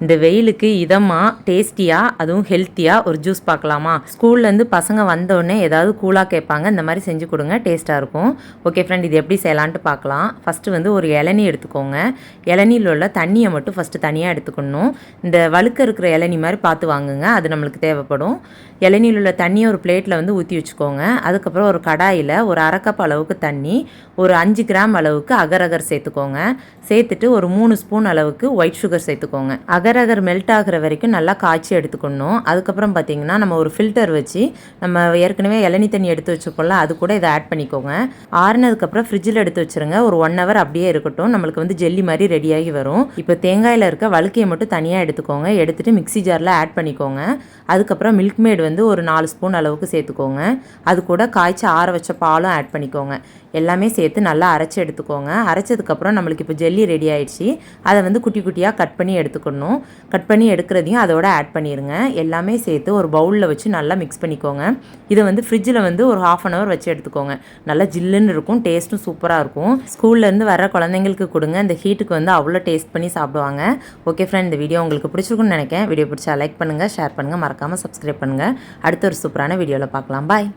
இந்த வெயிலுக்கு இதமாக டேஸ்டியாக அதுவும் ஹெல்த்தியாக ஒரு ஜூஸ் பார்க்கலாமா? ஸ்கூல்லேருந்து பசங்க வந்தோடனே ஏதாவது கூலாக கேட்பாங்க, இந்த மாதிரி செஞ்சு கொடுங்க, டேஸ்ட்டாக இருக்கும். ஓகே ஃப்ரெண்ட், இது எப்படி செய்யலான்ட்டு பார்க்கலாம். ஃபஸ்ட்டு வந்து ஒரு இளநீ எடுத்துக்கோங்க. இளநியில் உள்ள தண்ணியை மட்டும் ஃபஸ்ட்டு தனியாக எடுத்துக்கணும். இந்த வழுக்க இருக்கிற இளநீ மாதிரி பார்த்து வாங்குங்க, அது நம்மளுக்கு தேவைப்படும். இளநியில் உள்ள தண்ணியை ஒரு பிளேட்டில் வந்து ஊற்றி வச்சுக்கோங்க. அதுக்கப்புறம் ஒரு கடாயில் ஒரு 1/2 கப் அளவுக்கு தண்ணி, ஒரு 5 கிராம் அளவுக்கு அகர் சேர்த்துக்கோங்க. சேர்த்துட்டு ஒரு 3 ஸ்பூன் அளவுக்கு ஒயிட் சுகர் சேர்த்துக்கோங்க. அகர் மெல்ட் ஆகிற வரைக்கும் நல்லா காய்ச்சி எடுத்துக்கணும். அதுக்கப்புறம் பார்த்தீங்கன்னா நம்ம ஒரு ஃபில்டர் வச்சு நம்ம ஏற்கனவே இளநீ தண்ணி எடுத்து வச்சுக்கோல, அது கூட இதை ஆட் பண்ணிக்கோங்க. ஆறுனதுக்கப்புறம் ஃப்ரிட்ஜில் எடுத்து வச்சுருங்க. ஒரு 1 ஹவர் அப்படியே இருக்கட்டும். நம்மளுக்கு வந்து ஜெல்லி மாதிரி ரெடியாகி வரும். இப்போ தேங்காயில் இருக்க வழுக்கையை மட்டும் தனியாக எடுத்துக்கோங்க. எடுத்துகிட்டு மிக்ஸி ஜாரில் ஆட் பண்ணிக்கோங்க. அதுக்கப்புறம் மில்க் மேட் வந்து ஒரு 4 ஸ்பூன் அளவுக்கு சேர்த்துக்கோங்க. அது கூட காய்ச்சி ஆற வச்ச பாலும் ஆட் பண்ணிக்கோங்க. எல்லாமே சேர்த்து நல்லா அரைச்சி எடுத்துக்கோங்க. அரைச்சதுக்கப்புறம் நம்மளுக்கு இப்போ ஜெல்லி ரெடி ஆகிடுச்சு. அதை வந்து குட்டி குட்டியாக கட் பண்ணி எடுத்துக்கணும். கட் பண்ணி எடுக்கிறதையும் அதோட ஆட் பண்ணிடுங்க. எல்லாமே சேர்த்து ஒரு பவுலில் வச்சு நல்லா மிக்ஸ் பண்ணிக்கோங்க. இதை வந்து ஃப்ரிட்ஜில் வந்து ஒரு 1/2 ஹவர் வச்சு எடுத்துக்கோங்க. நல்லா ஜில்லுன்னு இருக்கும், டேஸ்ட்டும் சூப்பராக இருக்கும். ஸ்கூல்லேருந்து வர குழந்தைங்களுக்கு கொடுங்க. இந்த ஹீட்டுக்கு வந்து அவ்வளோ டேஸ்ட் பண்ணி சாப்பிடுவாங்க. ஓகே ஃப்ரெண்ட், இந்த வீடியோ உங்களுக்கு பிடிச்சிருக்குன்னு நினைக்கிறேன். வீடியோ பிடிச்சா லைக் பண்ணுங்கள், ஷேர் பண்ணுங்கள், மறக்காமல் சப்ஸ்கிரைப் பண்ணுங்கள். அடுத்த ஒரு சூப்பரான வீடியோவில் பார்க்கலாம். பாய்.